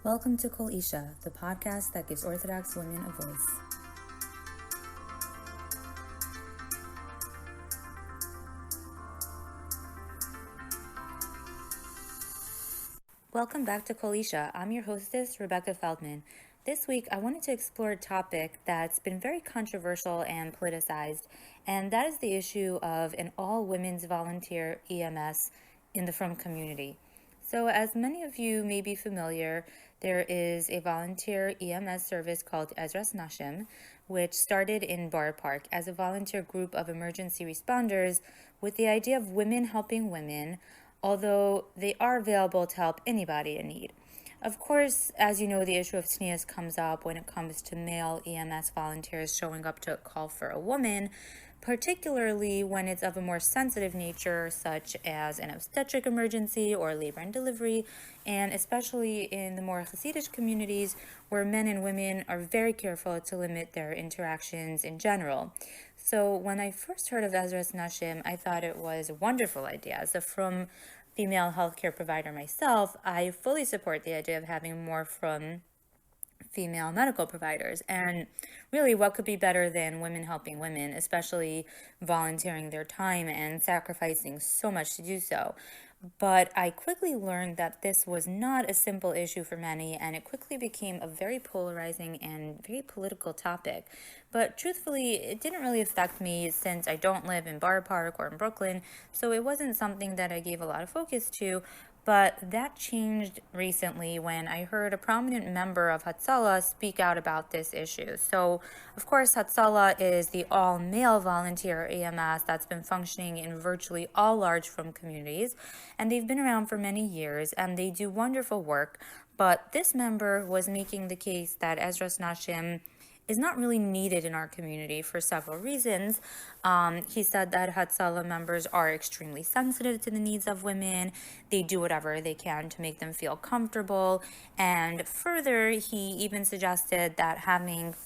Welcome to Kol Isha, the podcast that gives Orthodox women a voice. Welcome back to Kol Isha. I'm your hostess, Rebecca Feldman. This week, I wanted to explore a topic that's been very controversial and politicized, and that is the issue of an all-women's volunteer EMS in the Frum community. So as many of you may be familiar, there is a volunteer EMS service called Ezras Nashim, which started in Borough Park as a volunteer group of emergency responders with the idea of women helping women, although they are available to help anybody in need. Of course, as you know, the issue of tznius comes up when it comes to male EMS volunteers showing up to a call for a woman, particularly when it's of a more sensitive nature, such as an obstetric emergency or labor and delivery, and especially in the more Hasidic communities where men and women are very careful to limit their interactions in general. So when I first heard of Ezras Nashim, I thought it was a wonderful idea. As a Frum female healthcare provider myself, I fully support the idea of having more Frum female medical providers. And really, what could be better than women helping women, especially volunteering their time and sacrificing so much to do so? But I quickly learned that this was not a simple issue for many, and it quickly became a very polarizing and very political topic. But truthfully, it didn't really affect me since I don't live in Borough Park or in Brooklyn, so it wasn't something that I gave a lot of focus to. But that changed recently when I heard a prominent member of Hatzala speak out about this issue. So, of course, Hatzala is the all-male volunteer EMS that's been functioning in virtually all large Frum communities, and they've been around for many years, and they do wonderful work. But this member was making the case that Ezras Nashim is not really needed in our community for several reasons. He said that Hatzala members are extremely sensitive to the needs of women. They do whatever they can to make them feel comfortable. And further, he even suggested that having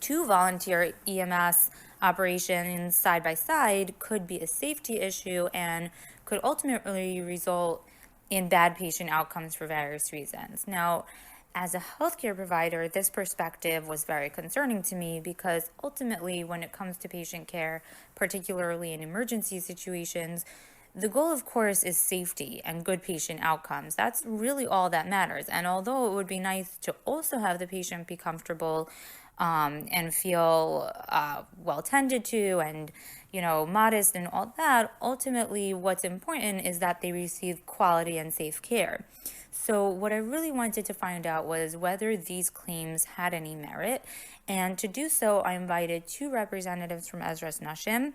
two volunteer EMS operations side by side could be a safety issue and could ultimately result in bad patient outcomes for various reasons. Now, as a healthcare provider, this perspective was very concerning to me because ultimately, when it comes to patient care, particularly in emergency situations, the goal, of course, is safety and good patient outcomes. That's really all that matters. And although it would be nice to also have the patient be comfortable and feel well tended to and, modest and all that, ultimately what's important is that they receive quality and safe care. So what I really wanted to find out was whether these claims had any merit. And to do so, I invited two representatives from Ezras Nashim,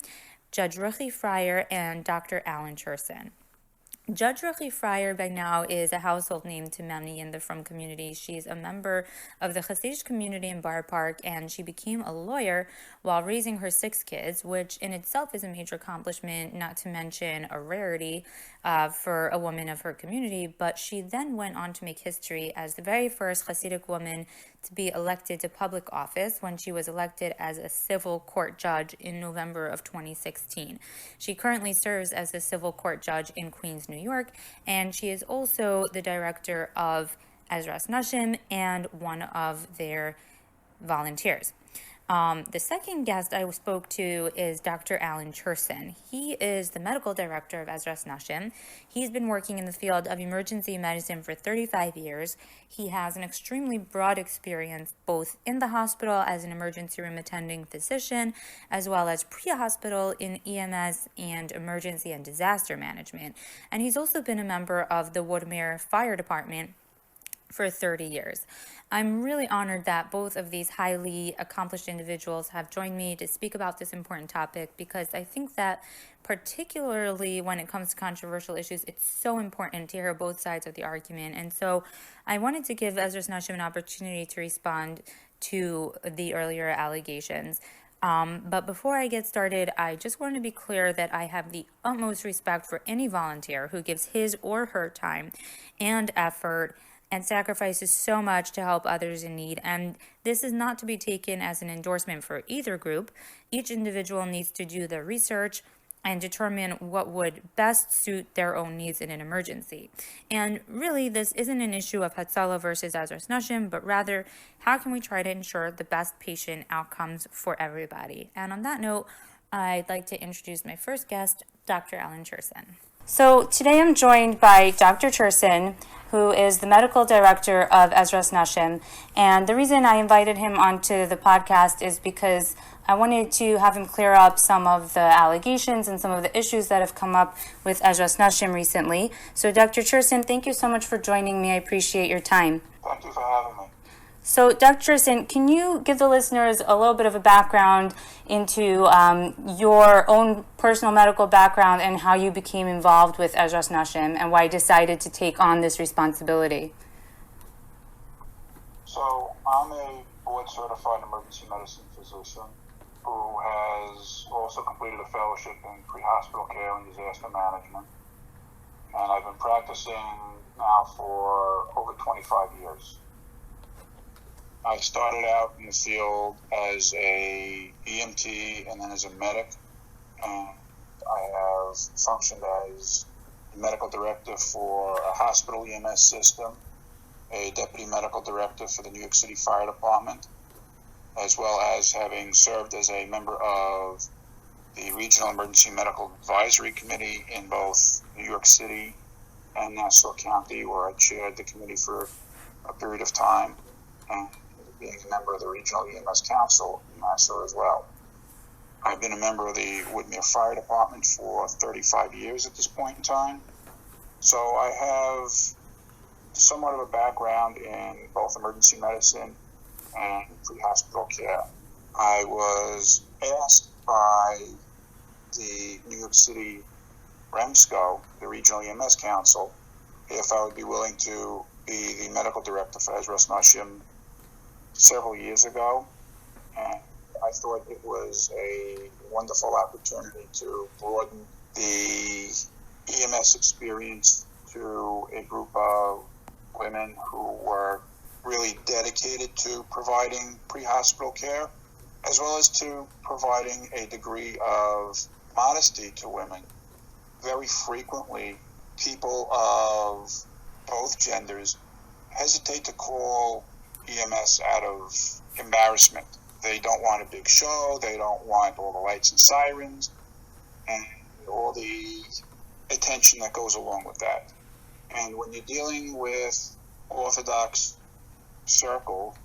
Judge Ruchie Freier and Dr. Cherson. Judge Ruchie Freier by now is a household name to many in the Frum community. She's a member of the Hasidic community in Borough Park, and she became a lawyer while raising her 6 kids, which in itself is a major accomplishment, not to mention a rarity for a woman of her community. But she then went on to make history as the very first Hasidic woman to be elected to public office when she was elected as a civil court judge in November of 2016. She currently serves as a civil court judge in Queens, New York, and she is also the director of Ezras Nashim and one of their volunteers. The second guest I spoke to is Dr. Cherson. He is the medical director of Ezras Nashim. He's been working in the field of emergency medicine for 35 years. He has an extremely broad experience both in the hospital as an emergency room attending physician, as well as pre-hospital in EMS and emergency and disaster management. And he's also been a member of the Woodmere Fire Department for 30 years. I'm really honored that both of these highly accomplished individuals have joined me to speak about this important topic because I think that particularly when it comes to controversial issues, it's so important to hear both sides of the argument. And so I wanted to give Ezras Nashim an opportunity to respond to the earlier allegations. But before I get started, I just want to be clear that I have the utmost respect for any volunteer who gives his or her time and effort and sacrifices so much to help others in need. And this is not to be taken as an endorsement for either group. Each individual needs to do their research, and determine what would best suit their own needs in an emergency. And really, this isn't an issue of Hatzala versus Ezras Nashim, but rather, how can we try to ensure the best patient outcomes for everybody? And on that note, I'd like to introduce my first guest, Dr. Cherson. So today I'm joined by Dr. Cherson, who is the medical director of Ezras Nashim. And the reason I invited him onto the podcast is because I wanted to have him clear up some of the allegations and some of the issues that have come up with Ezras Nashim recently. So Dr. Cherson, thank you so much for joining me. I appreciate your time. Thank you for having me. So, Dr. Cherson, can you give the listeners a little bit of a background into your own personal medical background and how you became involved with Ezras Nashim and why you decided to take on this responsibility? So, I'm a board-certified emergency medicine physician who has also completed a fellowship in pre-hospital care and disaster management. And I've been practicing now for over 25 years. I started out in the field as a EMT and then as a medic. And I have functioned as a medical director for a hospital EMS system, a deputy medical director for the New York City Fire Department, as well as having served as a member of the Regional Emergency Medical Advisory Committee in both New York City and Nassau County, where I chaired the committee for a period of time, and being a member of the Regional EMS Council in Nassau as well. I've been a member of the Woodmere Fire Department for 35 years at this point in time. So I have somewhat of a background in both emergency medicine and pre-hospital care. I was asked by the New York City REMSCO, the Regional EMS Council, if I would be willing to be the medical director for Ezras Nashim several years ago, and I thought it was a wonderful opportunity to broaden the EMS experience to a group of women who were really dedicated to providing pre-hospital care, as well as to providing a degree of modesty to women. Very frequently, people of both genders hesitate to call EMS out of embarrassment. They don't want a big show, they don't want all the lights and sirens, and all the attention that goes along with that. And when you're dealing with Orthodox circle,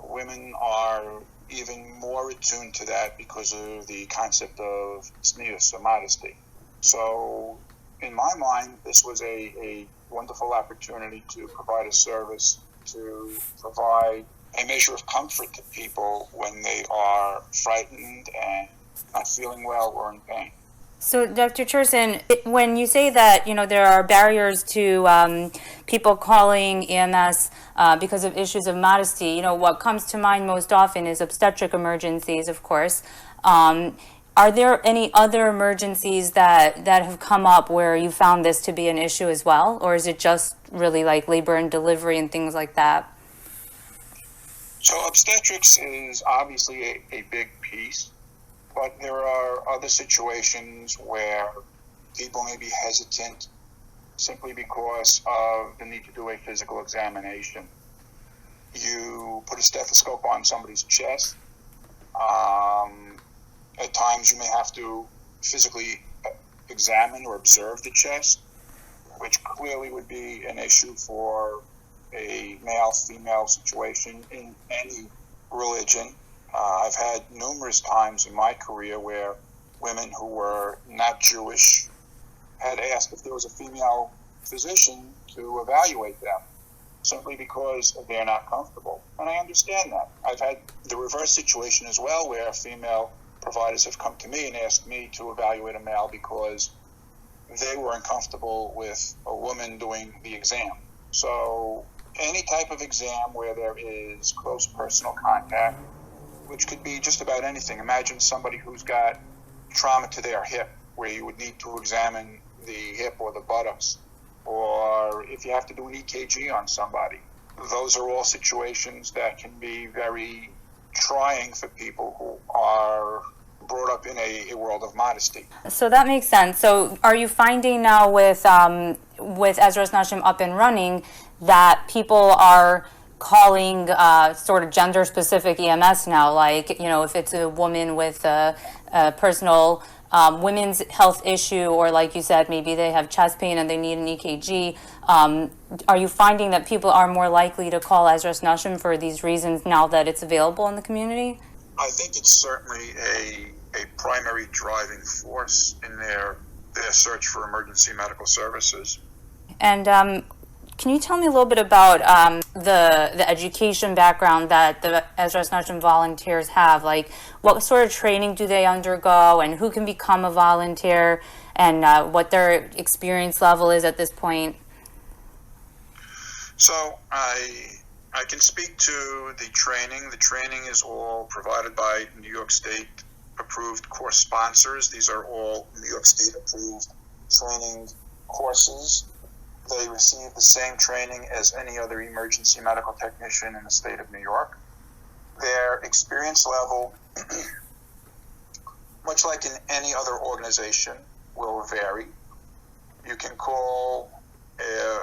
women are even more attuned to that because of the concept of tznius, or modesty. So, in my mind, this was a wonderful opportunity to provide a service, to provide a measure of comfort to people when they are frightened and not feeling well or in pain. So, Dr. Cherson, when you say that, there are barriers to people calling EMS because of issues of modesty, what comes to mind most often is obstetric emergencies, of course. Are there any other emergencies that have come up where you found this to be an issue as well? Or is it just really like labor and delivery and things like that? So obstetrics is obviously a big piece, but there are other situations where people may be hesitant simply because of the need to do a physical examination. You put a stethoscope on somebody's chest. At times you may have to physically examine or observe the chest, which clearly would be an issue for a male-female situation in any religion. I've had numerous times in my career where women who were not Jewish had asked if there was a female physician to evaluate them, simply because they're not comfortable. And I understand that. I've had the reverse situation as well, where female providers have come to me and asked me to evaluate a male because they were uncomfortable with a woman doing the exam. So any type of exam where there is close personal contact, which could be just about anything. Imagine somebody who's got trauma to their hip, where you would need to examine the hip or the buttocks, or if you have to do an EKG on somebody. Those are all situations that can be very trying for people who are brought up in a world of modesty. So that makes sense. So are you finding now with Ezras Nashim up and running that people are calling sort of gender-specific EMS now, like, you know, if it's a woman with a personal women's health issue, or like you said, maybe they have chest pain and they need an EKG, are you finding that people are more likely to call Ezras Nashim for these reasons now that it's available in the community? I think it's certainly a primary driving force in their search for emergency medical services. And can you tell me a little bit about the education background that the Ezras Nashim volunteers have? Like, what sort of training do they undergo, and who can become a volunteer, and what their experience level is at this point? So I can speak to the training. The training is all provided by New York State approved course sponsors. These are all New York State approved training courses. They receive the same training as any other emergency medical technician in the state of New York. Their experience level, much like in any other organization, will vary. You can call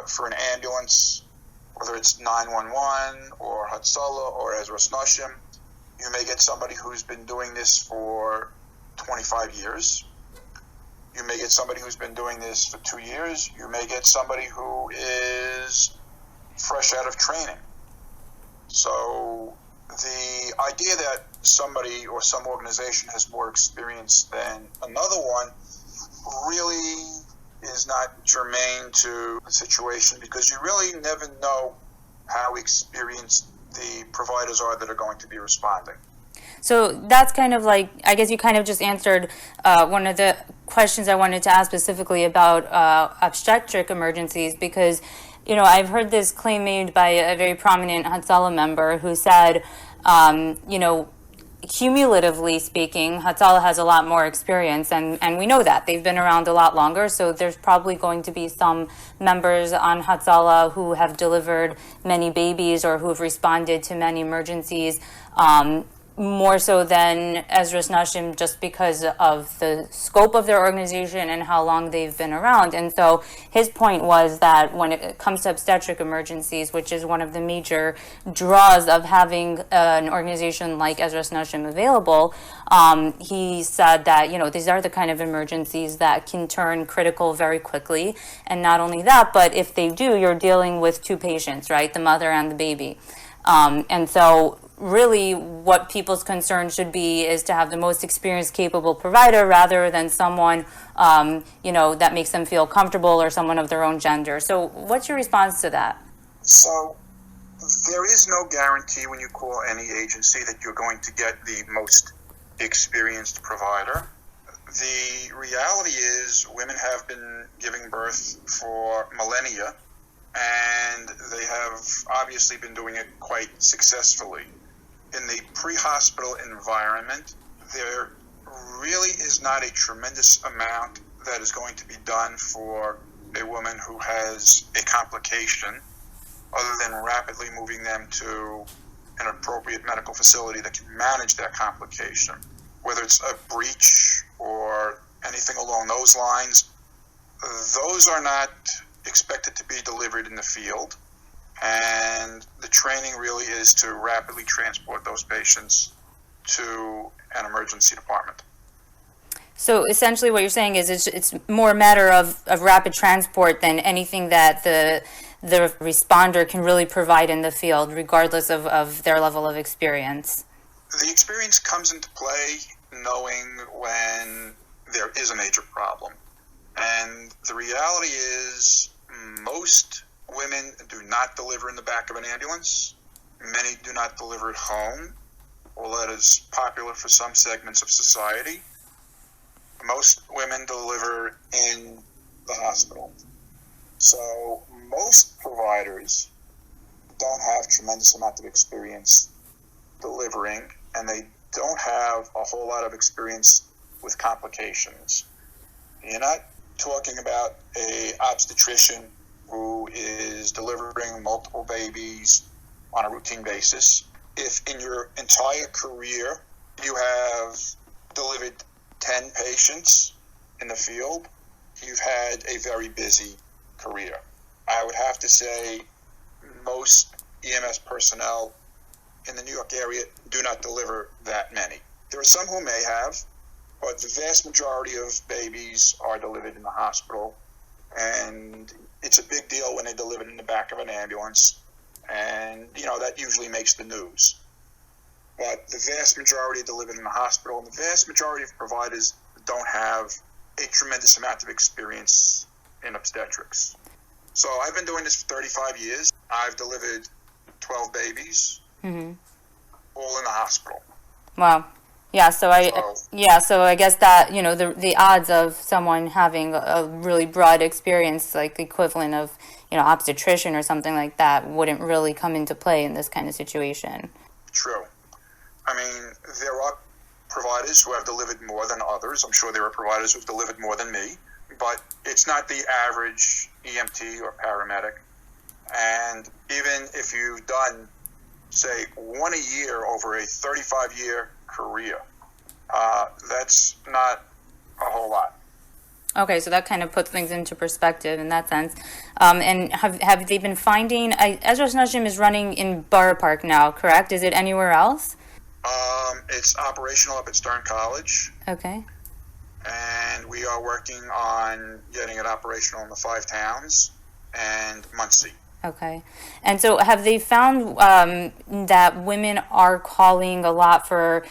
for an ambulance, whether it's 911 or Hatzala or Ezras Nashim. You may get somebody who's been doing this for 25 years. You may get somebody who's been doing this for 2 years. You may get somebody who is fresh out of training. So the idea that somebody or some organization has more experience than another one really is not germane to the situation, because you really never know how experienced the providers are that are going to be responding. So that's kind of like, I guess you kind of just answered one of the questions I wanted to ask specifically about obstetric emergencies, because, you know, I've heard this claim made by a very prominent Hatzala member who said, you know, cumulatively speaking, Hatzala has a lot more experience, and we know that. They've been around a lot longer, so there's probably going to be some members on Hatzala who have delivered many babies or who have responded to many emergencies, more so than Ezras Nashim, just because of the scope of their organization and how long they've been around. And so his point was that when it comes to obstetric emergencies, which is one of the major draws of having an organization like Ezras Nashim available, he said that, you know, these are the kind of emergencies that can turn critical very quickly. And not only that, but if they do, you're dealing with two patients, right? The mother and the baby. And so really what people's concern should be is to have the most experienced, capable provider rather than someone, you know, that makes them feel comfortable or someone of their own gender. So what's your response to that? So there is no guarantee when you call any agency that you're going to get the most experienced provider. The reality is women have been giving birth for millennia, and they have obviously been doing it quite successfully. In the pre-hospital environment, there really is not a tremendous amount that is going to be done for a woman who has a complication, other than rapidly moving them to an appropriate medical facility that can manage that complication. Whether it's a breech or anything along those lines, those are not expected to be delivered in the field. And the training really is to rapidly transport those patients to an emergency department. So essentially what you're saying is it's more a matter of rapid transport than anything that the responder can really provide in the field, regardless of their level of experience. The experience comes into play knowing when there is a major problem. And the reality is most women do not deliver in the back of an ambulance. Many do not deliver at home, although that is popular for some segments of society. Most women deliver in the hospital. So most providers don't have tremendous amount of experience delivering, and they don't have a whole lot of experience with complications. You're not talking about an obstetrician who is delivering multiple babies on a routine basis. If in your entire career you have delivered 10 patients in the field, you've had a very busy career. I would have to say most EMS personnel in the New York area do not deliver that many. There are some who may have, but the vast majority of babies are delivered in the hospital, and it's a big deal when they're delivered in the back of an ambulance, and that usually makes the news. But the vast majority are delivered in the hospital, and the vast majority of providers don't have a tremendous amount of experience in obstetrics. So I've been doing this for 35 years. I've delivered 12 babies, all in the hospital. Wow. Yeah, so I guess that, the odds of someone having a really broad experience, like the equivalent of, obstetrician or something like that, wouldn't really come into play in this kind of situation. True. I mean, there are providers who have delivered more than others. I'm sure there are providers who've delivered more than me, but it's not the average EMT or paramedic. And even if you've done, say, one a year over a 35-year career, that's not a whole lot. Okay, so that kind of puts things into perspective in that sense. And have they been finding, Ezras Nashim is running in Borough Park now, correct? Is it anywhere else? It's operational up at Stern College. Okay. And we are working on getting it operational in the 5 towns and Muncie. Okay. And so have they found that women are calling a lot for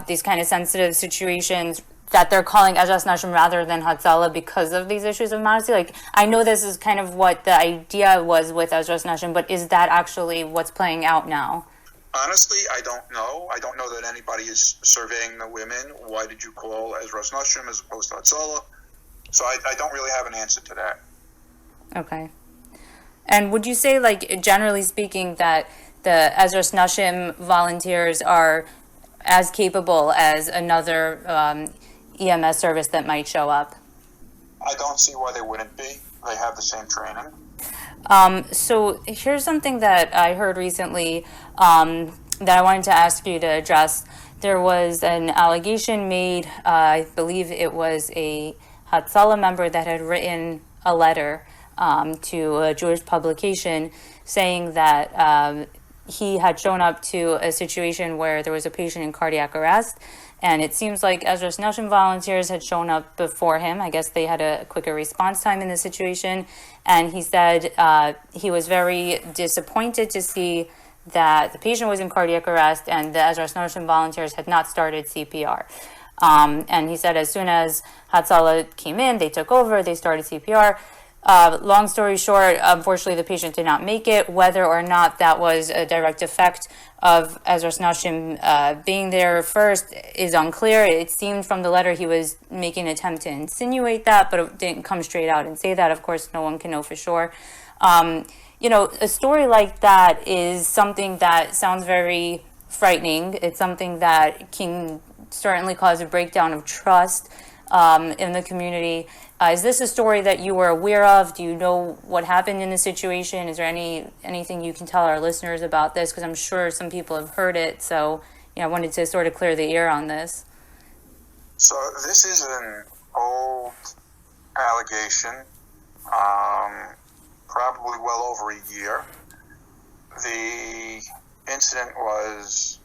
these kind of sensitive situations, that they're calling Ezras Nashim rather than Hatzala because of these issues of modesty? Like, I know this is kind of what the idea was with Ezras Nashim, but is that actually what's playing out now? Honestly, I don't know. I don't know that anybody is surveying the women. Why did you call Ezras Nashim as opposed to Hatzala? So I don't really have an answer to that. Okay. And would you say, like, generally speaking, that the Ezras Nashim volunteers are as capable as another EMS service that might show up? I don't see why they wouldn't be. They have the same training. So here's something that I heard recently that I wanted to ask you to address. There was an allegation made, I believe it was a Hatzala member that had written a letter to a Jewish publication saying that he had shown up to a situation where there was a patient in cardiac arrest, and it seems like Ezras Nashim volunteers had shown up before him. I guess they had a quicker response time in the situation, and he said he was very disappointed to see that the patient was in cardiac arrest and the Ezras Nashim volunteers had not started CPR. And he said as soon as Hatzala came in, they took over, they started CPR. Long story short, unfortunately, the patient did not make it. Whether or not that was a direct effect of Ezras Nashim being there first is unclear. It seemed from the letter he was making an attempt to insinuate that, but it didn't come straight out and say that. Of course, no one can know for sure. A story like that is something that sounds very frightening. It's something that can certainly cause a breakdown of trust in the community. Is this a story that you were aware of? Do you know what happened in the situation? Is there anything you can tell our listeners about this? Because I'm sure some people have heard it. So, I wanted to sort of clear the air on this. So this is an old allegation, probably well over a year. The incident was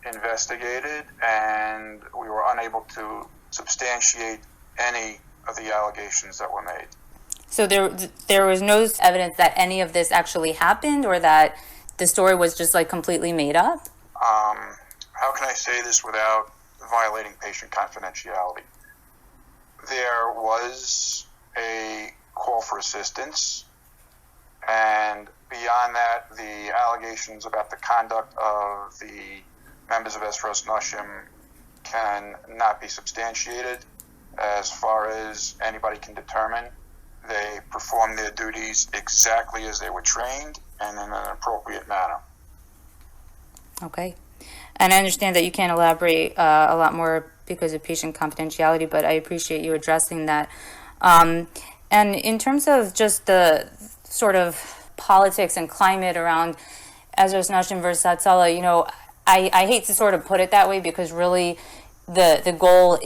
investigated, and we were unable to substantiate any of the allegations that were made. So there was no evidence that any of this actually happened, or that the story was just like completely made up? How can I say this without violating patient confidentiality? There was a call for assistance, and beyond that, the allegations about the conduct of the members of Ezras Nashim can not be substantiated. As far as anybody can determine, they performed their duties exactly as they were trained and in an appropriate manner. Okay. And I understand that you can't elaborate a lot more because of patient confidentiality, but I appreciate you addressing that. And in terms of just the sort of politics and climate around Ezras Nashim versus Hatzala, I hate to sort of put it that way because really the goal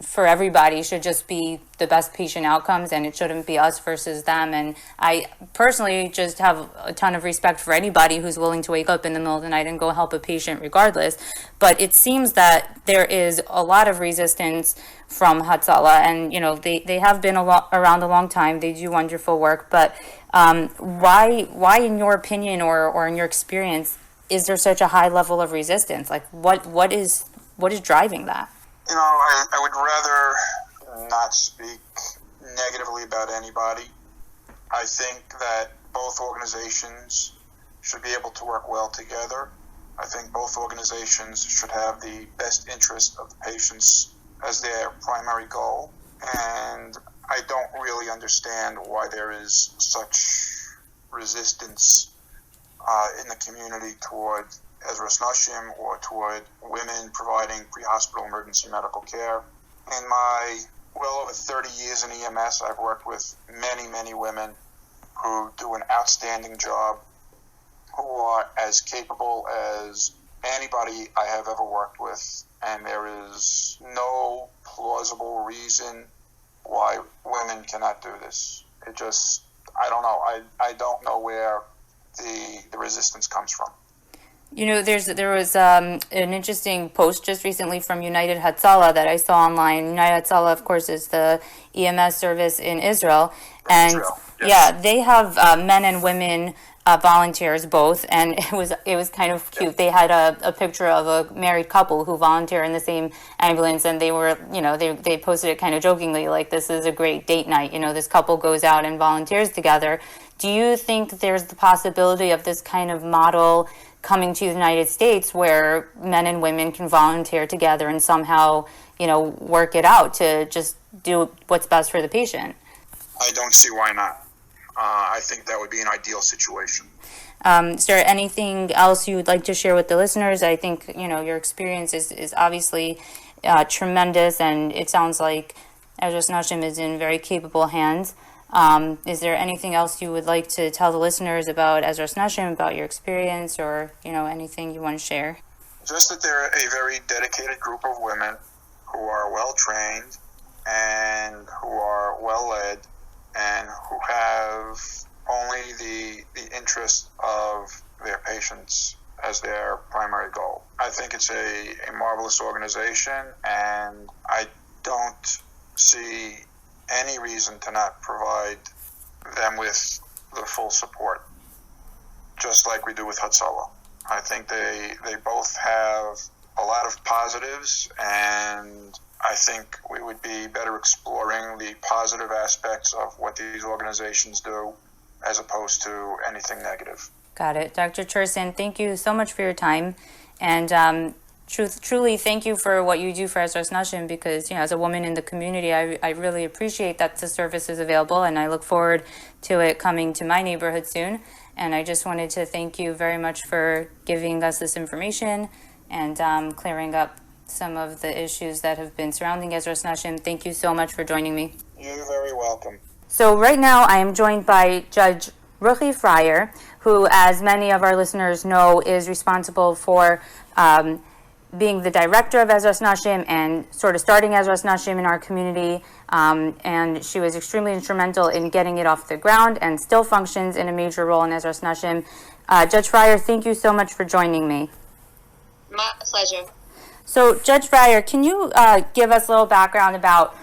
for everybody should just be the best patient outcomes, and it shouldn't be us versus them. And I personally just have a ton of respect for anybody who's willing to wake up in the middle of the night and go help a patient regardless. But it seems that there is a lot of resistance from Hatzala, and they have been around a long time. They do wonderful work, but why in your opinion or in your experience is there such a high level of resistance? Like what is driving that? I would rather not speak negatively about anybody. I think that both organizations should be able to work well together. I think both organizations should have the best interest of the patients as their primary goal. And I don't really understand why there is such resistance in the community toward Ezras Nashim or toward women providing pre-hospital emergency medical care. In my well over 30 years in EMS, I've worked with many, many women who do an outstanding job, who are as capable as anybody I have ever worked with, and there is no plausible reason why women cannot do this. I don't know. I don't know where the resistance comes from. There was an interesting post just recently from United Hatzala that I saw online. United Hatzala, of course, is the EMS service in Israel. And yes. Yeah, they have men and women volunteers both, and it was kind of cute. They had a picture of a married couple who volunteer in the same ambulance, and they were, they posted it kind of jokingly, like, this is a great date night. This couple goes out and volunteers together. Do you think there's the possibility of this kind of model coming to the United States where men and women can volunteer together and somehow, work it out to just do what's best for the patient? I don't see why not. I think that would be an ideal situation. Is there anything else you would like to share with the listeners? I think, your experience is obviously tremendous, and it sounds like Ezras Nashim is in very capable hands. Is there anything else you would like to tell the listeners about Ezras Nashim, about your experience, or, anything you want to share? Just that they're a very dedicated group of women who are well-trained and who are well-led and who have only the interest of their patients as their primary goal. I think it's a marvelous organization, and I don't see any reason to not provide them with the full support, just like we do with Hatzala. I think they both have a lot of positives, and I think we would be better exploring the positive aspects of what these organizations do as opposed to anything negative. Got it. Dr. Cherson, thank you so much for your time. And truly thank you for what you do for Ezras Nashim, because, as a woman in the community, I really appreciate that the service is available, and I look forward to it coming to my neighborhood soon. And I just wanted to thank you very much for giving us this information and clearing up some of the issues that have been surrounding Ezras Nashim. Thank you so much for joining me. You're very welcome. So right now I am joined by Judge Ruchie Freier, who, as many of our listeners know, is responsible for being the director of Ezras Nashim and sort of starting Ezras Nashim in our community. And she was extremely instrumental in getting it off the ground and still functions in a major role in Ezras Nashim. Judge Freier, thank you so much for joining me. My pleasure. So, Judge Freier, can you give us a little background about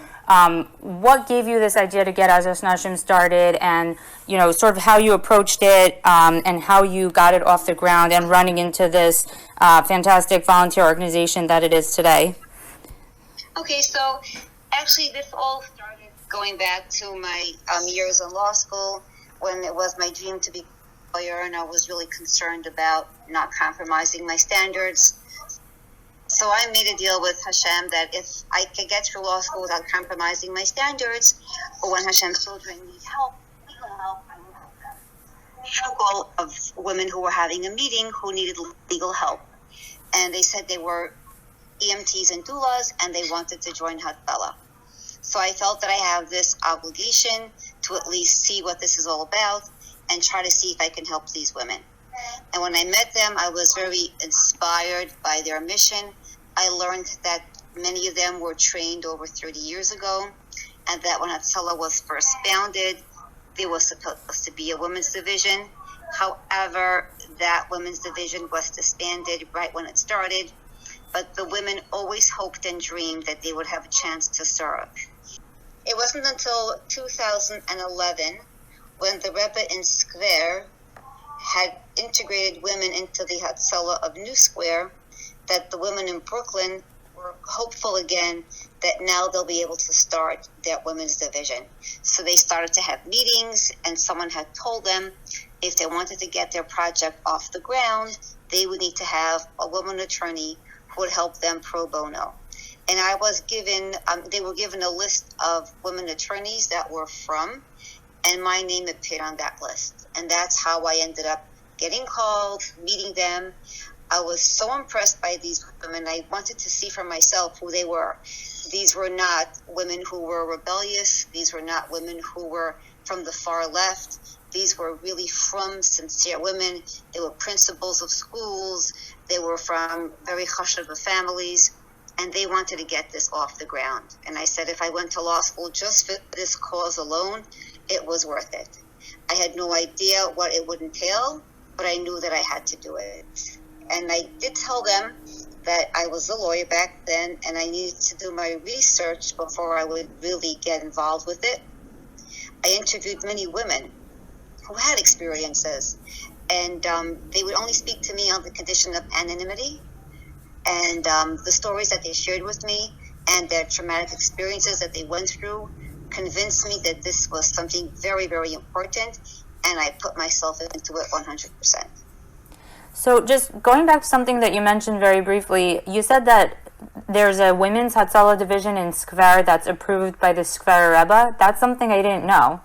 what gave you this idea to get Ezras Nashim started, and sort of how you approached it, and how you got it off the ground and running into this fantastic volunteer organization that it is today? Okay, so actually this all started going back to my years in law school, when it was my dream to be a lawyer, and I was really concerned about not compromising my standards. So I made a deal with Hashem that if I could get through law school without compromising my standards, or when Hashem's children need help, legal help, I will help them. We had a goal of women who were having a meeting who needed legal help. And they said they were EMTs and doulas, and they wanted to join Hatzala. So I felt that I have this obligation to at least see what this is all about and try to see if I can help these women. And when I met them, I was very inspired by their mission. I learned that many of them were trained over 30 years ago, and that when Hatzala was first founded, there was supposed to be a women's division. However, that women's division was disbanded right when it started, but the women always hoped and dreamed that they would have a chance to serve. It wasn't until 2011 when the Rebbe in Square had integrated women into the Hatzala of New Square that the women in Brooklyn were hopeful again that now they'll be able to start their women's division. So they started to have meetings, and someone had told them if they wanted to get their project off the ground, they would need to have a woman attorney who would help them pro bono. And I was given, they were given a list of women attorneys that were from, and my name appeared on that list. And that's how I ended up getting called, meeting them. I was so impressed by these women. I wanted to see for myself who they were. These were not women who were rebellious. These were not women who were from the far left. These were really from sincere women. They were principals of schools. They were from very chashuva families. And they wanted to get this off the ground. And I said, if I went to law school just for this cause alone, it was worth it. I had no idea what it would entail, but I knew that I had to do it. And I did tell them that I was a lawyer back then, and I needed to do my research before I would really get involved with it. I interviewed many women who had experiences, and they would only speak to me on the condition of anonymity. And the stories that they shared with me and their traumatic experiences that they went through convinced me that this was something very, very important, and I put myself into it 100%. So just going back to something that you mentioned very briefly, you said that there's a women's Hatzala division in Skver that's approved by the Skver Rebbe. That's something I didn't know.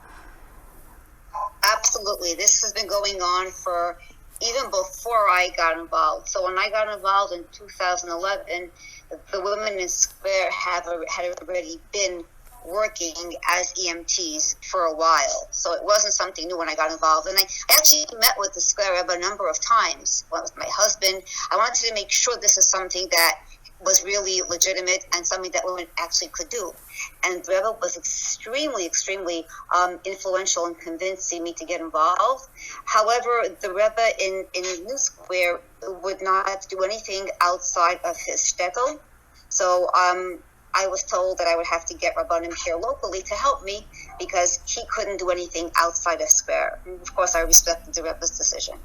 Absolutely. This has been going on for even before I got involved. So when I got involved in 2011, the women in Skver had already been working as EMTs for a while. So it wasn't something new when I got involved. And I actually met with the Skver Rebbe a number of times. One with my husband. I wanted to make sure this is something that was really legitimate and something that women actually could do. And the Rebbe was extremely, extremely influential in convincing me to get involved. However, the Rebbe in New Square would not do anything outside of his shtetl. So I was told that I would have to get Rabbanim here locally to help me because he couldn't do anything outside of Square. And of course, I respected the Rebbe's decision.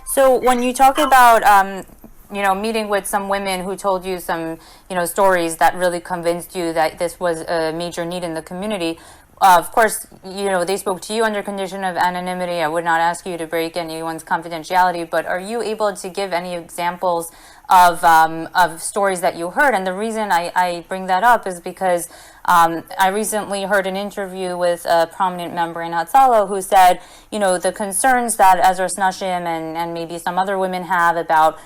So when you talk about meeting with some women who told you some, stories that really convinced you that this was a major need in the community. Of course, they spoke to you under condition of anonymity. I would not ask you to break anyone's confidentiality, but are you able to give any examples of stories that you heard? And the reason I bring that up is because I recently heard an interview with a prominent member in Hatzala who said, the concerns that Ezras Nashim and maybe some other women have about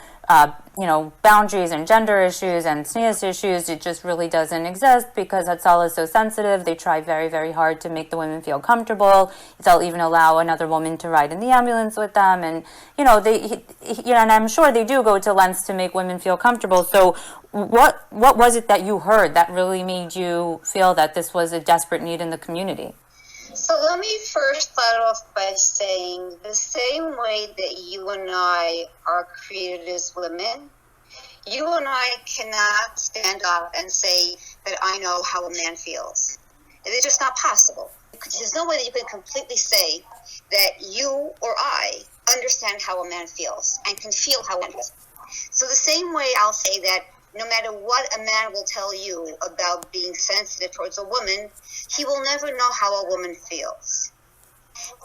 boundaries and gender issues and tznius issues, it just really doesn't exist because Hatzala is so sensitive. They try very, very hard to make the women feel comfortable. They'll even allow another woman to ride in the ambulance with them, and and I'm sure they do go to lengths to make women feel comfortable. So, what was it that you heard that really made you feel that this was a desperate need in the community? So let me first start off by saying the same way that you and I are created as women, you and I cannot stand up and say that I know how a man feels. It's just not possible. There's no way that you can completely say that you or I understand how a man feels and can feel how a man feels. So the same way I'll say that no matter what a man will tell you about being sensitive towards a woman, he will never know how a woman feels.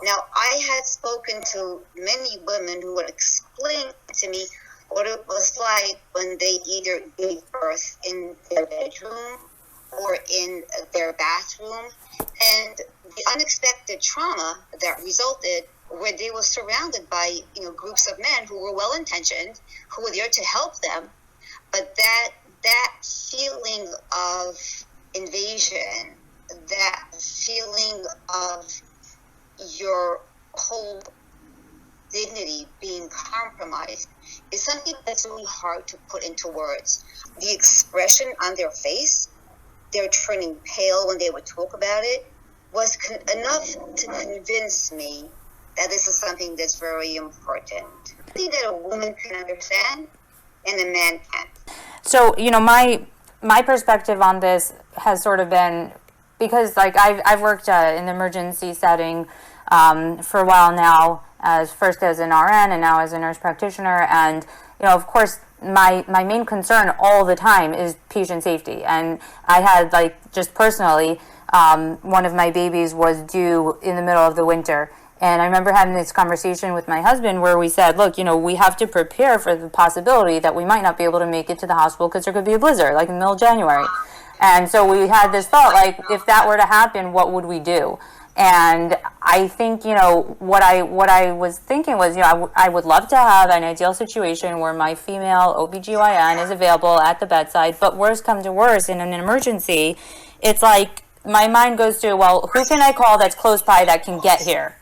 Now, I had spoken to many women who would explain to me what it was like when they either gave birth in their bedroom or in their bathroom, and the unexpected trauma that resulted where they were surrounded by groups of men who were well-intentioned, who were there to help them, but that feeling of invasion, that feeling of your whole dignity being compromised is something that's really hard to put into words. The expression on their face, they're turning pale when they would talk about it, was enough to convince me that this is something that's very important. I think that a woman can understand and a man can't. So, my perspective on this has sort of been, because like I've worked in the emergency setting for a while now, first as an RN and now as a nurse practitioner, and of course my main concern all the time is patient safety. And I had, like, just personally, one of my babies was due in the middle of the winter. And I remember having this conversation with my husband where we said, look, we have to prepare for the possibility that we might not be able to make it to the hospital because there could be a blizzard, like in the middle of January. And so we had this thought, like, if that were to happen, what would we do? And I think, what I was thinking was, I would love to have an ideal situation where my female OBGYN is available at the bedside, but worse come to worse, in an emergency, it's like my mind goes to, well, who can I call that's close by that can get here,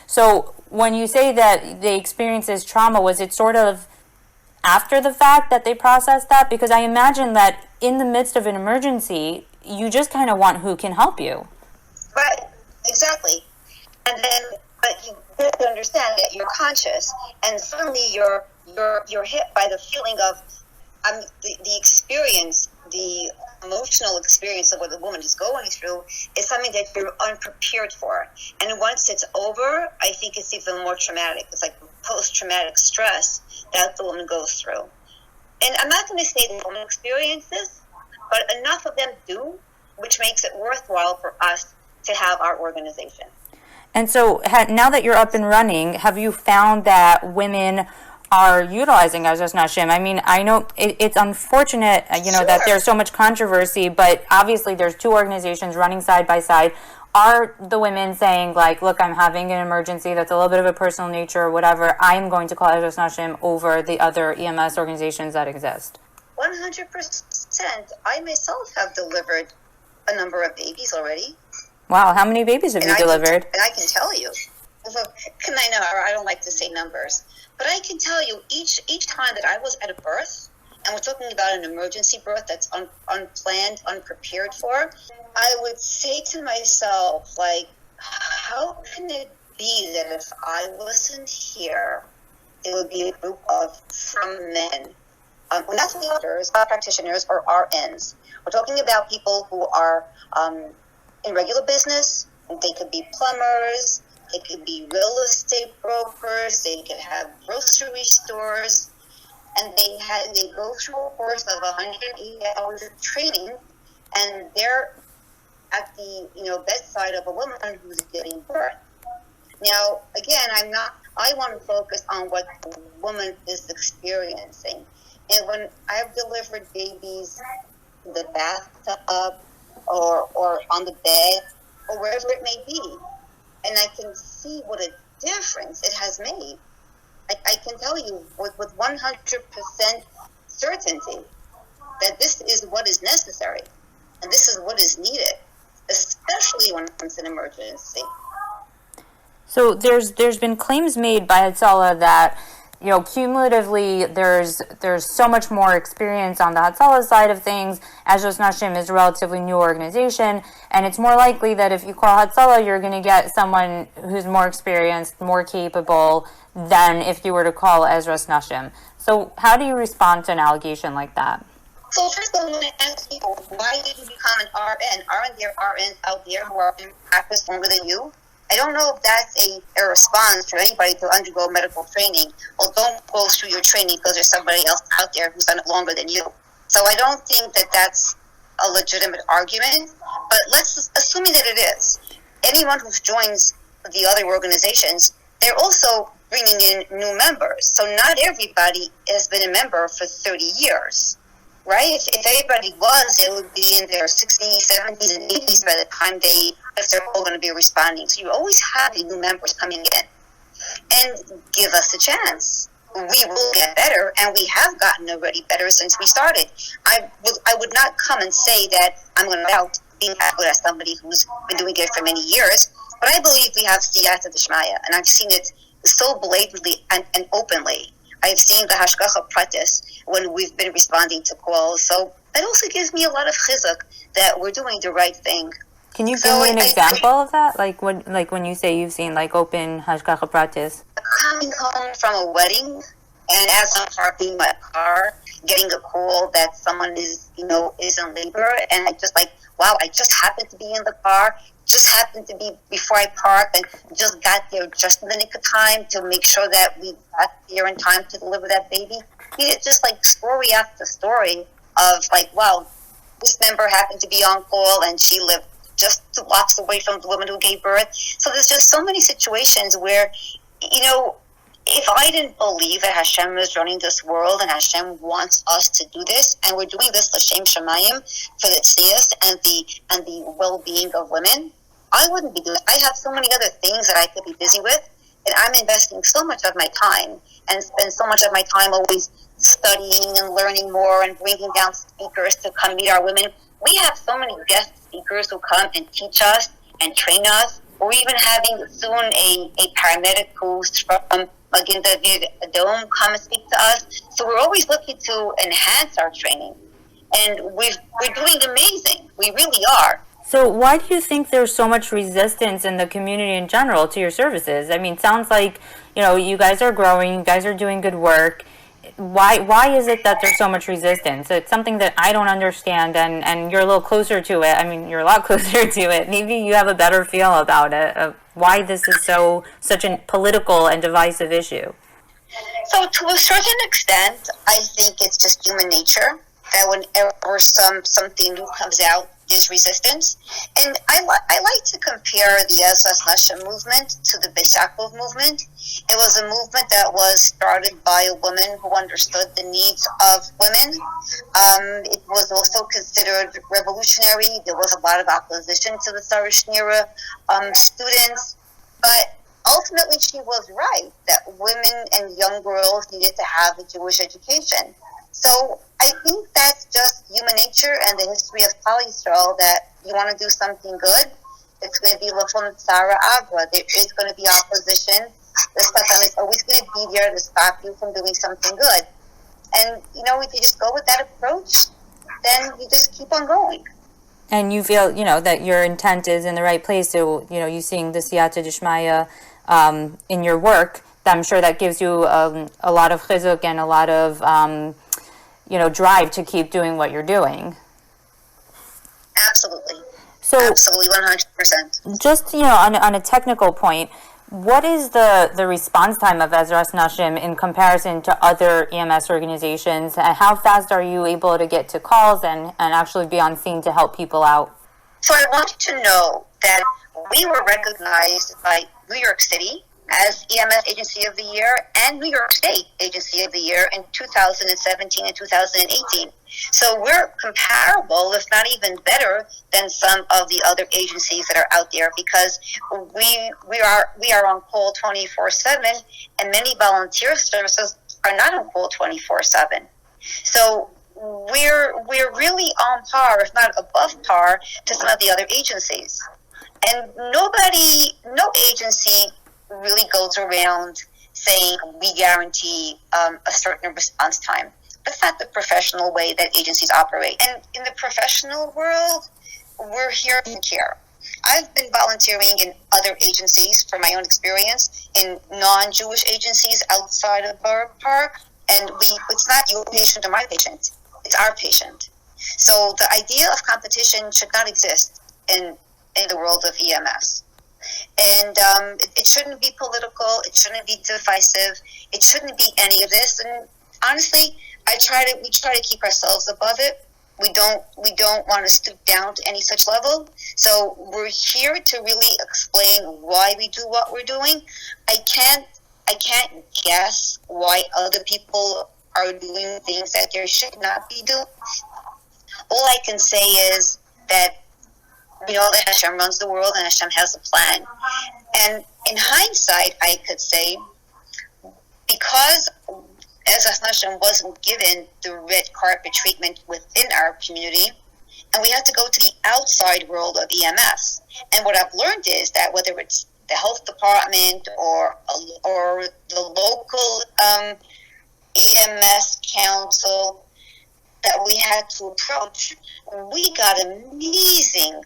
So when you say that they experiences trauma, was it sort of after the fact that they processed that? Because I imagine that in the midst of an emergency, you just kind of want who can help you. Right, exactly. And then, but you have to understand that you're conscious, and suddenly you're hit by the feeling of the experience, the emotional experience of what the woman is going through is something that you're unprepared for. And once it's over, I think it's even more traumatic. It's like post-traumatic stress that the woman goes through. And I'm not going to say that women experience this, but enough of them do, which makes it worthwhile for us to have our organization. And so now that you're up and running, have you found that women are utilizing Ezras Nashim? I mean, I know it's unfortunate, Sure. that there's so much controversy, but obviously there's two organizations running side by side. Are the women saying, like, look, I'm having an emergency that's a little bit of a personal nature or whatever, I'm going to call Ezras Nashim over the other EMS organizations that exist? 100%. I myself have delivered a number of babies already. Wow, how many babies have you delivered? And I can tell you. Can I know? I don't like to say numbers. But I can tell you, each time that I was at a birth, and we're talking about an emergency birth that's unplanned, unprepared for, I would say to myself, like, how can it be that if I wasn't here, it would be a group of from men? We're not talking about doctors, practitioners, or RNs. We're talking about people who are in regular business. They could be plumbers, they could be real estate brokers, they could have grocery stores, and they go through a course of 180 hours of training, and they're at the bedside of a woman who's giving birth. Now, again, I want to focus on what the woman is experiencing. And when I've delivered babies in the bathtub or on the bed or wherever it may be, and I can see what a difference it has made, I can tell you with 100% certainty that this is what is necessary and this is what is needed, especially when it's an emergency. So there's been claims made by Hatzala that cumulatively, there's so much more experience on the Hatzala side of things. Ezras Nashim is a relatively new organization, and it's more likely that if you call Hatzala, you're going to get someone who's more experienced, more capable than if you were to call Ezras Nashim. So how do you respond to an allegation like that? So first of all, I'm going to ask people, why did you become an RN? Aren't there RNs out there who are in practice longer than you? I don't know if that's a response for anybody to undergo medical training. Well, don't go through your training because there's somebody else out there who's done it longer than you. So I don't think that that's a legitimate argument. But assuming that it is, anyone who joins the other organizations, they're also bringing in new members. So not everybody has been a member for 30 years. Right? If everybody was, it would be in their 60s, 70s, and 80s by the time if they're all going to be responding. So you always have new members coming in. And give us a chance. We will get better, and we have gotten already better since we started. I would not come and say that I'm going to out being as good as somebody who's been doing it for many years, but I believe we have siyata d'shmaya, and I've seen it so blatantly and openly. I've seen the hashgacha pratis when we've been responding to calls. So that also gives me a lot of chizuk that we're doing the right thing. Can you give me an example of that? Like when you say you've seen like open hashgacha pratis? Coming home from a wedding, and as I'm parking my car, getting a call that someone is in labor, and I just like, wow, I just happened to be in the car, just happened to be before I parked, and just got there just in the nick of time to make sure that we got there in time to deliver that baby. It's just like story after story of like, wow, this member happened to be on call, and she lived just 2 blocks away from the woman who gave birth. So there's just so many situations where, if I didn't believe that Hashem is running this world and Hashem wants us to do this, and we're doing this l'shem shamayim for the tznius and the well-being of women, I wouldn't be doing it. I have so many other things that I could be busy with, and I'm investing so much of my time and spend so much of my time always studying and learning more and bringing down speakers to come meet our women. We have so many guest speakers who come and teach us and train us. We're even having soon a paramedic who's from Magen David Adom come and speak to us. So we're always looking to enhance our training. And we're doing amazing. We really are. So why do you think there's so much resistance in the community in general to your services? I mean, it sounds like, you guys are growing, you guys are doing good work. Why is it that there's so much resistance? It's something that I don't understand, and you're a little closer to it. I mean, you're a lot closer to it. Maybe you have a better feel about it, of why this is such a political and divisive issue. So to a certain extent, I think it's just human nature that whenever something new comes out, there's resistance. And I like to compare the Ezras Nashim movement to the Beis Yaakov movement. It was a movement that was started by a woman who understood the needs of women. It was also considered revolutionary. There was a lot of opposition to the Sarashnira students. But ultimately, she was right that women and young girls needed to have a Jewish education. So I think that's just human nature and the history of Klal Yisrael, that you want to do something good, it's going to be Lachon Tzara Agra. There is going to be opposition. The Satan is always going to be there to stop you from doing something good. And, if you just go with that approach, then you just keep on going. And you feel, that your intent is in the right place. So, you seeing the Siyata Dishmaya in your work, I'm sure that gives you a lot of chizuk and a lot of, drive to keep doing what you're doing. Absolutely. So, absolutely, 100%. Just, on a technical point, what is the response time of Ezras Nashim in comparison to other EMS organizations? And how fast are you able to get to calls and actually be on scene to help people out? So I want you to know that we were recognized by New York City as EMS Agency of the Year and New York State Agency of the Year in 2017 and 2018. So we're comparable, if not even better, than some of the other agencies that are out there, because we are on call 24/7, and many volunteer services are not on call 24/7. So we're really on par, if not above par, to some of the other agencies. And no agency really goes around saying we guarantee a certain response time. That's not the professional way that agencies operate. And in the professional world, we're here to care. I've been volunteering in other agencies from my own experience, in non-Jewish agencies outside of Borough Park, and it's not your patient or my patient, it's our patient. So the idea of competition should not exist in the world of EMS. And it shouldn't be political, it shouldn't be divisive, it shouldn't be any of this. And honestly, we try to keep ourselves above it. We don't want to stoop down to any such level. So we're here to really explain why we do what we're doing. I can't guess why other people are doing things that they should not be doing. All I can say is that we know that Hashem runs the world and Hashem has a plan. And in hindsight, I could say, because Ezras Nashim wasn't given the red carpet treatment within our community, and we had to go to the outside world of EMS. And what I've learned is that whether it's the health department or the local EMS council that we had to approach, we got amazing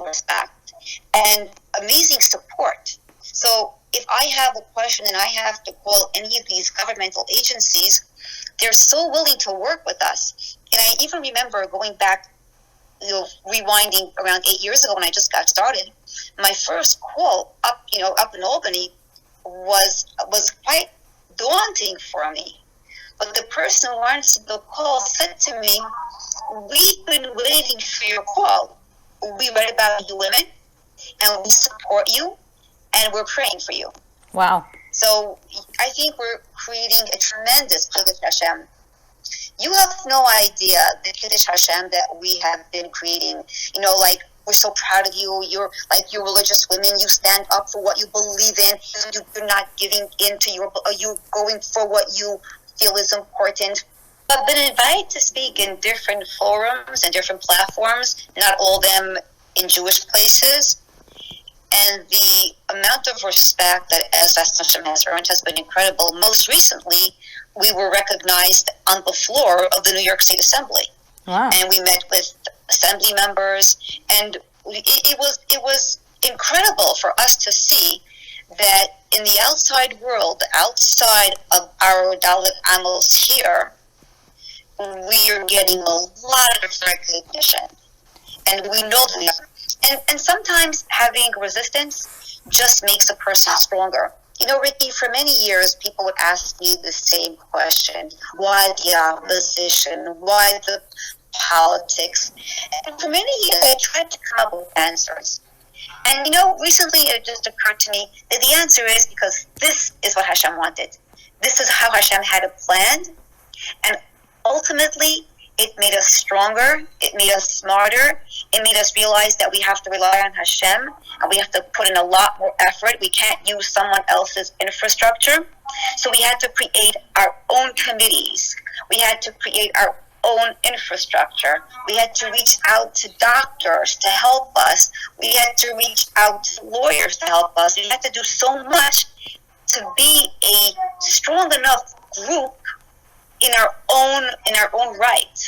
respect and amazing support. So if I have a question and I have to call any of these governmental agencies, they're so willing to work with us. And I even remember going back, rewinding around 8 years ago when I just got started, my first call up in Albany was quite daunting for me. But the person who answered the call said to me, "We've been waiting for your call. We read about you women, and we support you, and we're praying for you." Wow. So I think we're creating a tremendous Kiddush Hashem. You have no idea the Kiddush Hashem that we have been creating. Like, we're so proud of you. You're religious women. You stand up for what you believe in. You're not giving in to you going for what you feel is important. I've been invited to speak in different forums and different platforms, not all of them in Jewish places. And the amount of respect that Ezras Nashim has earned has been incredible. Most recently, we were recognized on the floor of the New York State Assembly. Wow. And we met with assembly members, and it was incredidible for us to see that in the outside world, outside of our Dalit Amos here, we are getting a lot of recognition. And we know that we are. And sometimes having resistance just makes a person stronger. Ricky, for many years, people would ask me the same question: why the opposition? Why the politics? And for many years, I tried to come up with answers. And, recently it just occurred to me that the answer is because this is what Hashem wanted. This is how Hashem had it planned. And ultimately, it made us stronger. It made us smarter. It made us realize that we have to rely on Hashem, and we have to put in a lot more effort. We can't use someone else's infrastructure. So we had to create our own committees. We had to create our own infrastructure. We had to reach out to doctors to help us. We had to reach out to lawyers to help us. We had to do so much to be a strong enough group in our own right.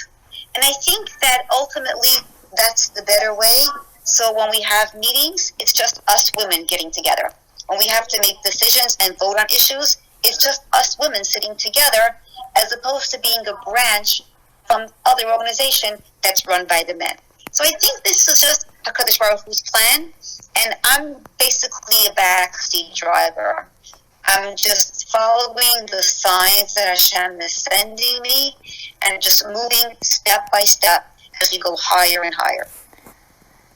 And I think that ultimately that's the better way. So when we have meetings, it's just us women getting together. When we have to make decisions and vote on issues, it's just us women sitting together, as opposed to being a branch from other organization that's run by the men. So I think this is just HaKadosh Baruch Hu's plan, and I'm basically a backseat driver. I'm just following the signs that Hashem is sending me and just moving step by step as we go higher and higher.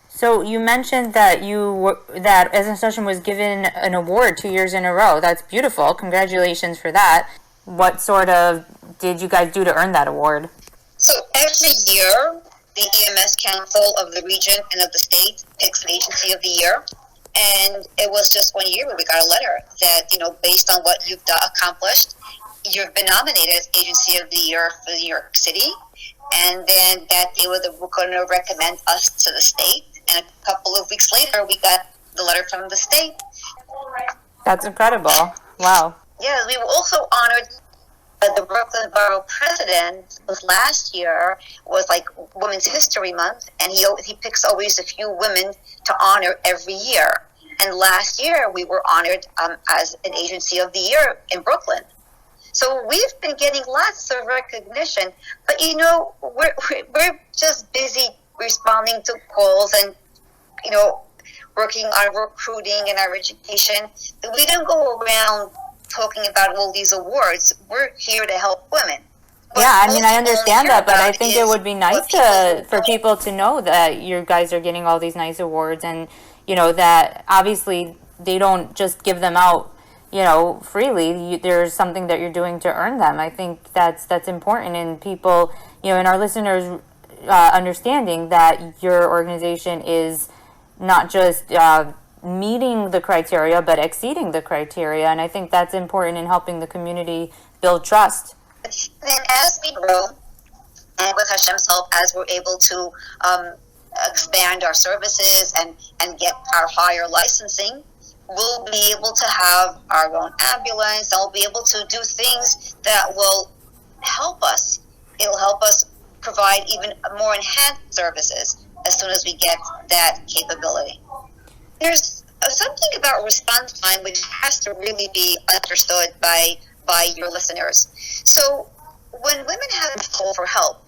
So you mentioned that that Ezras Nashim was given an award 2 years in a row. That's beautiful. Congratulations for that. What sort of did you guys do to earn that award? So every year, the EMS Council of the region and of the state picks an agency of the year. And it was just 1 year where we got a letter that, based on what you've accomplished, you've been nominated as Agency of the Year for New York City. And then that they were going to recommend us to the state. And a couple of weeks later, we got the letter from the state. That's incredible. Wow. Yeah, we were also honored. The Brooklyn Borough President last year was like Women's History Month, and he picks always a few women to honor every year. And last year we were honored as an Agency of the Year in Brooklyn. So we've been getting lots of recognition, but we're just busy responding to calls and working on recruiting and our education. We don't go around talking about all these awards. We're here to help women. Yeah, I understand that, but I think it would be nice for people to know that you guys are getting all these nice awards, and that obviously they don't just give them out freely. There's something that you're doing to earn them. I think that's important, and people and our listeners understanding that your organization is not just meeting the criteria, but exceeding the criteria. And I think that's important in helping the community build trust. Then as we grow, and with Hashem's help, as we're able to expand our services and get our higher licensing, we'll be able to have our own ambulance, and we'll be able to do things that will help us. It'll help us provide even more enhanced services as soon as we get that capability. There's something about response time which has to really be understood by your listeners. So when women have a call for help,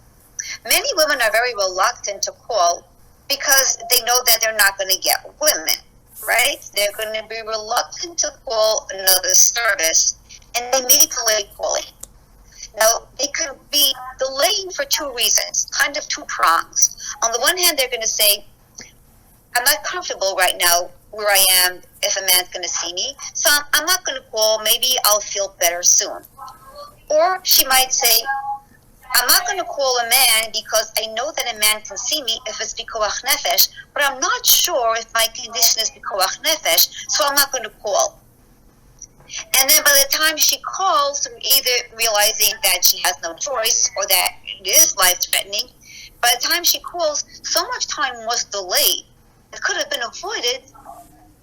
many women are very reluctant to call because they know that they're not going to get women, right? They're going to be reluctant to call another service, and they may delay calling. Now, they could be delaying for two reasons, kind of two prongs. On the one hand, they're going to say, I'm not comfortable right now where I am if a man's going to see me, so I'm not going to call. Maybe I'll feel better soon. Or she might say, I'm not going to call a man because I know that a man can see me if it's pikuach nefesh, but I'm not sure if my condition is pikuach nefesh, so I'm not going to call. And then by the time she calls, either realizing that she has no choice or that it is life-threatening, by the time she calls, so much time was delayed. It could have been avoided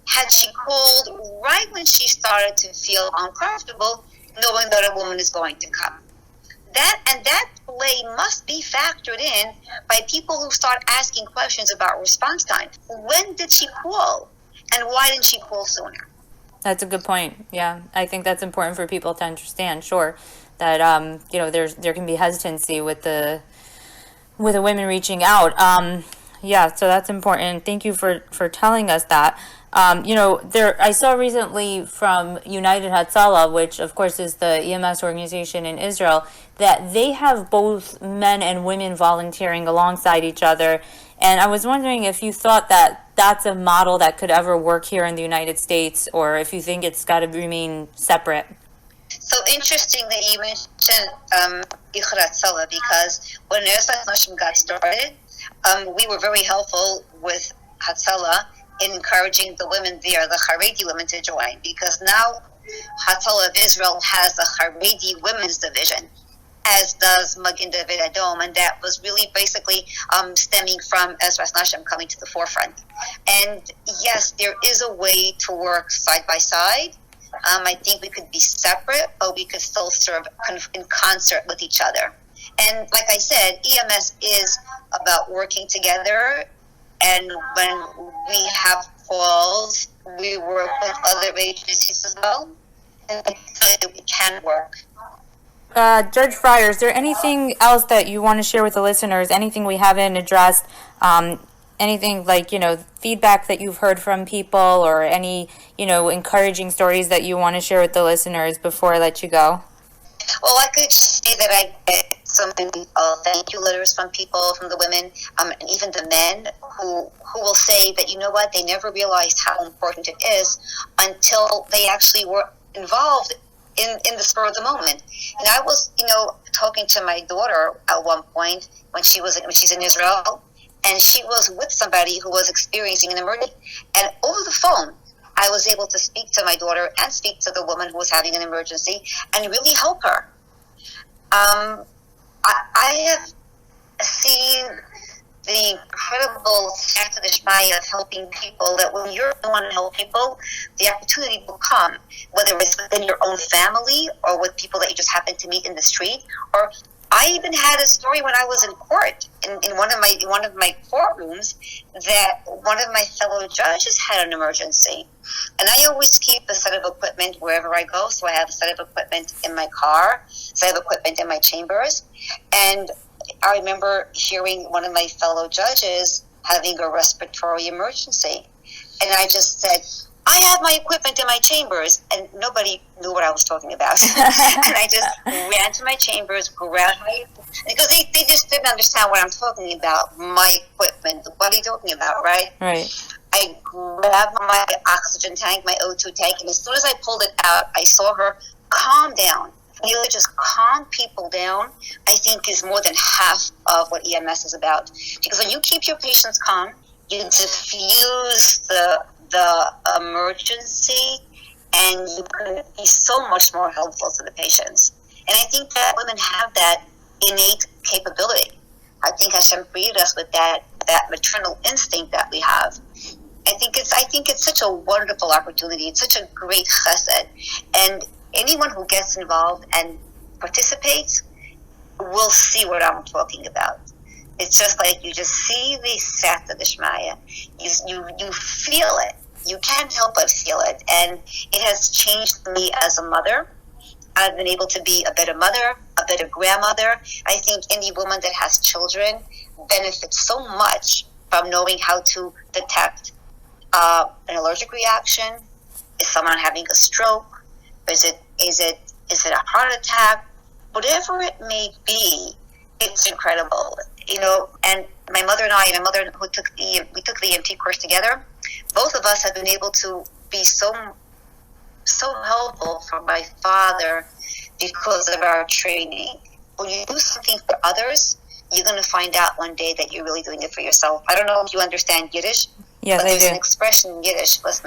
had she called right when she started to feel uncomfortable, knowing that a woman is going to come. That delay must be factored in by people who start asking questions about response time. When did she call? And why didn't she call sooner? That's a good point. Yeah, I think that's important for people to understand. Sure, that there can be hesitancy with the women reaching out. Yeah, so that's important. Thank you for telling us that. I saw recently from United Hatzala, which of course is the EMS organization in Israel, that they have both men and women volunteering alongside each other. And I was wondering if you thought that that's a model that could ever work here in the United States, or if you think it's got to remain separate. So interesting that you mentioned Hatzala, because when Ezras Nashim got started, we were very helpful with Hatzala in encouraging the women there, the Haredi women, to join, because now Hatzala of Israel has a Haredi women's division, as does Magen David Adom, and that was really basically stemming from Ezras Nashim coming to the forefront. And yes, there is a way to work side by side. I think we could be separate, but we could still serve in concert with each other. And like I said, EMS is about working together, and when we have calls, we work with other agencies as well, and we can work. Judge Freier, is there anything else that you want to share with the listeners? Anything we haven't addressed? Anything like, feedback that you've heard from people, or any, encouraging stories that you want to share with the listeners before I let you go? Well, I could just say that I get so many thank you letters from people, from the women, and even the men who will say that, you know what, they never realized how important it is until they actually were involved in the spur of the moment. And I was, talking to my daughter at one point when she's in Israel, and she was with somebody who was experiencing an emergency. And over the phone, I was able to speak to my daughter and speak to the woman who was having an emergency and really help her. I have seen the incredible Shmaya of helping people, that when you're the one to help people, the opportunity will come, whether it's within your own family or with people that you just happen to meet in the street. Or I even had a story when I was in court, in one of my courtrooms, that one of my fellow judges had an emergency. And I always keep a set of equipment wherever I go. So I have a set of equipment in my car, so I have equipment in my chambers. And I remember hearing one of my fellow judges having a respiratory emergency. And I just said, I have my equipment in my chambers, and nobody knew what I was talking about. And I just ran to my chambers, grabbed my, because they just didn't understand what I'm talking about, my equipment. What are you talking about, right? Right. I grabbed my oxygen tank, my O2 tank, and as soon as I pulled it out, I saw her calm down. Really just calm people down, I think, is more than half of what EMS is about. Because when you keep your patients calm, you diffuse the emergency, and you can be so much more helpful to the patients. And I think that women have that innate capability. I think Hashem created us with that maternal instinct that we have. I I think it's such a wonderful opportunity. It's such a great chesed, and anyone who gets involved and participates will see what I'm talking about. It's just like you just see the Sata Dishmaya. You feel it. You can't help but feel it, and it has changed me as a mother. I've been able to be a better mother, a better grandmother. I think any woman that has children benefits so much from knowing how to detect an allergic reaction. Is someone having a stroke? Is it a heart attack? Whatever it may be, it's incredible. And my mother and I, and my mother who took we took the EMT course together. Both of us have been able to be so helpful for my father because of our training. When you do something for others, you're going to find out one day that you're really doing it for yourself. I don't know if you understand Yiddish. Yes, but there's I do. an expression in Yiddish, right?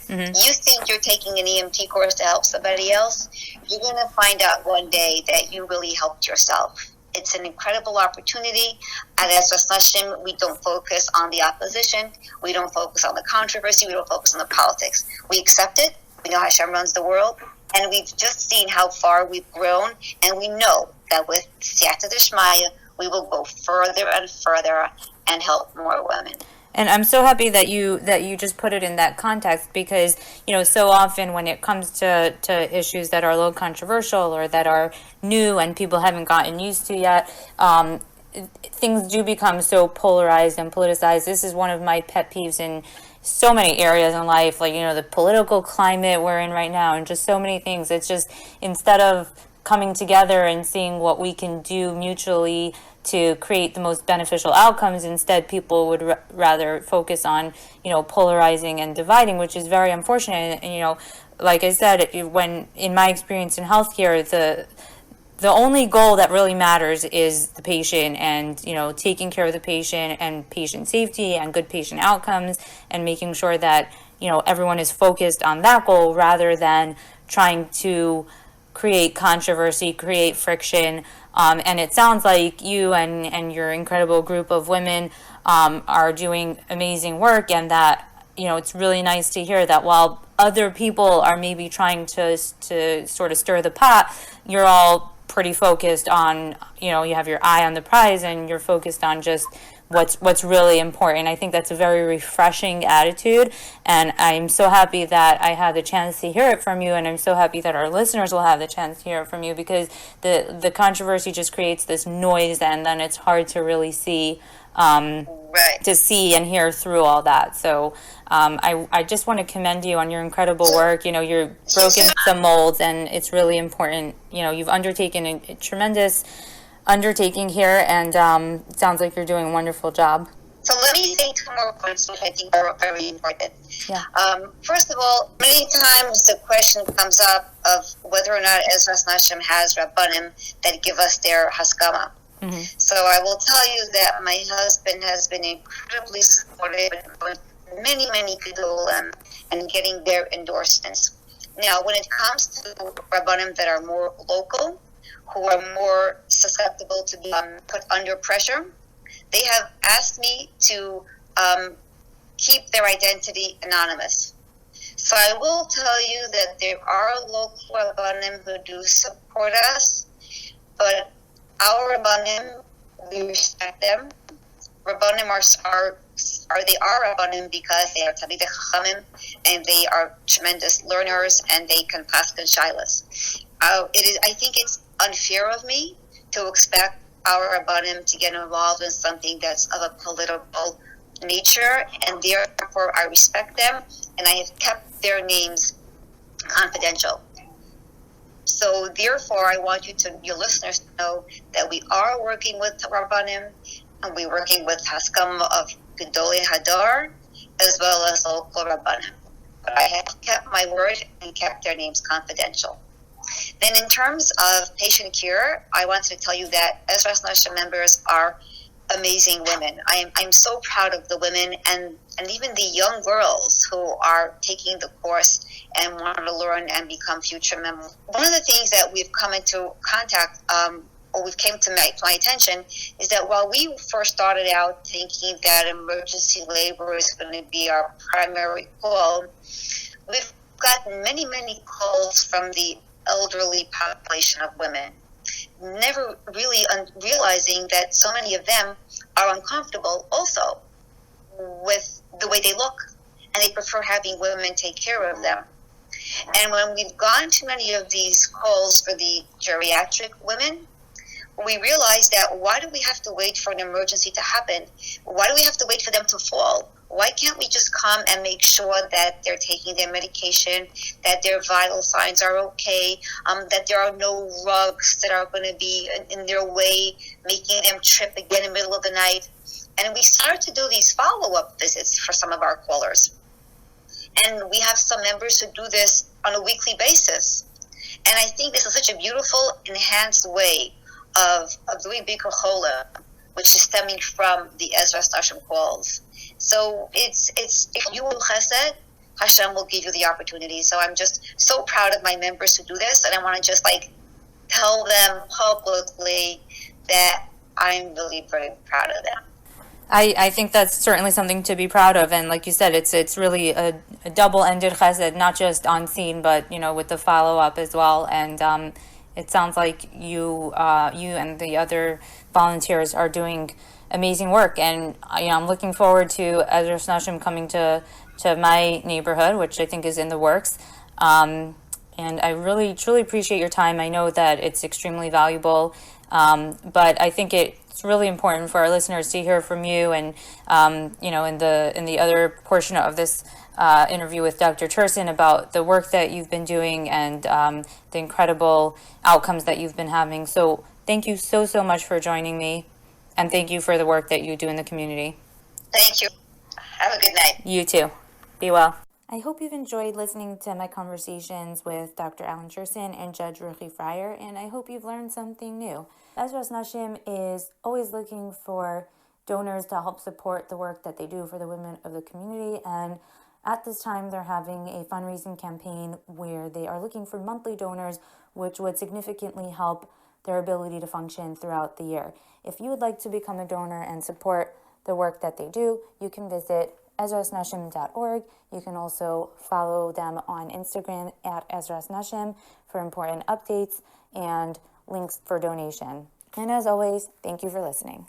Mm-hmm. You think you're taking an EMT course to help somebody else. You're going to find out one day that you really helped yourself. It's an incredible opportunity. At Ezras Nashim, we don't focus on the opposition. We don't focus on the controversy. We don't focus on the politics. We accept it. We know Hashem runs the world. And we've just seen how far we've grown. And we know that with Siyata Dishmaya, we will go further and further and help more women. And I'm so happy that you just put it in that context, because so often when it comes to issues that are a little controversial or that are new and people haven't gotten used to yet, things do become so polarized and politicized. This is one of my pet peeves in so many areas in life, like the political climate we're in right now, and just so many things. It's just, instead of coming together and seeing what we can do mutually to create the most beneficial outcomes, instead people would rather focus on polarizing and dividing, which is very unfortunate. And like I said, when in my experience in healthcare, the only goal that really matters is the patient, and taking care of the patient and patient safety and good patient outcomes, and making sure that everyone is focused on that goal rather than trying to create controversy, create friction. And it sounds like you and your incredible group of women are doing amazing work, and that it's really nice to hear that while other people are maybe trying to sort of stir the pot, you're all pretty focused on, you have your eye on the prize, and you're focused on just what's really important. I think that's a very refreshing attitude, and I'm so happy that I had the chance to hear it from you, and I'm so happy that our listeners will have the chance to hear it from you, because the controversy just creates this noise, and then it's hard to really see to see and hear through all that. So I just want to commend you on your incredible work. You're broken some molds, and it's really important. You've undertaken a tremendous undertaking here, and it sounds like you're doing a wonderful job. So let me say two more points which I think are very important. Yeah. First of all, many times the question comes up of whether or not Ezras Nashim has Rabbanim that give us their Haskama. Mm-hmm. So I will tell you that my husband has been incredibly supportive with many Gedolim and getting their endorsements. Now, when it comes to Rabbanim that are more local, who are more susceptible to be put under pressure, they have asked me to keep their identity anonymous. So I will tell you that there are local Rabbanim who do support us, but our Rabbanim, we respect them. Rabbanim are Rabbanim because they are Talmidei Chachamim, and they are tremendous learners, and they can paskin shilas. I think it's unfair of me to expect our Rabbanim to get involved in something that's of a political nature, and therefore I respect them, and I have kept their names confidential. So therefore, I want your listeners to know that we are working with Rabbanim, and we're working with Haskam of Gedolei Hadar, as well as local Rabbanim. But I have kept my word and kept their names confidential. Then in terms of patient care, I want to tell you that Ezras Nashim members are amazing women. I'm so proud of the women and even the young girls who are taking the course and want to learn and become future members. One of the things that we've come into contact always came to my attention is that while we first started out thinking that emergency labor is going to be our primary call, we've gotten many, many calls from the elderly population of women, never really realizing that so many of them are uncomfortable also with the way they look, and they prefer having women take care of them. And when we've gone to many of these calls for the geriatric women, we realize that why do we have to wait for an emergency to happen? Why do we have to wait for them to fall? Why can't we just come and make sure that they're taking their medication, that their vital signs are okay, that there are no rugs that are going to be in their way, making them trip again in the middle of the night? And we started to do these follow-up visits for some of our callers. And we have some members who do this on a weekly basis. And I think this is such a beautiful, enhanced way of doing Bikur Chola, which is stemming from the Ezras Nashim calls. So it's if you will chesed, Hashem will give you the opportunity. So I'm just so proud of my members who do this, and I want to just tell them publicly that I'm really very proud of them. I think that's certainly something to be proud of, and like you said, it's really a double-ended chesed, not just on scene, but with the follow-up as well. And it sounds like you and the other volunteers are doing amazing work, and I'm looking forward to Ezras Nashim coming to my neighborhood, which I think is in the works. And I really truly appreciate your time. I know that it's extremely valuable, but I think it's really important for our listeners to hear from you, and in the other portion of this interview with Dr. Cherson about the work that you've been doing and the incredible outcomes that you've been having. So thank you so much for joining me, and thank you for the work that you do in the community. Thank you. Have a good night. You too. Be well. I hope you've enjoyed listening to my conversations with Dr. Alan Cherson and Judge Ruchie Freier, and I hope you've learned something new. Ezras Nashim is always looking for donors to help support the work that they do for the women of the community, and at this time they're having a fundraising campaign where they are looking for monthly donors, which would significantly help their ability to function throughout the year. If you would like to become a donor and support the work that they do, you can visit ezrasnashim.org. You can also follow them on Instagram at Ezras Nashim for important updates and links for donation. And as always, thank you for listening.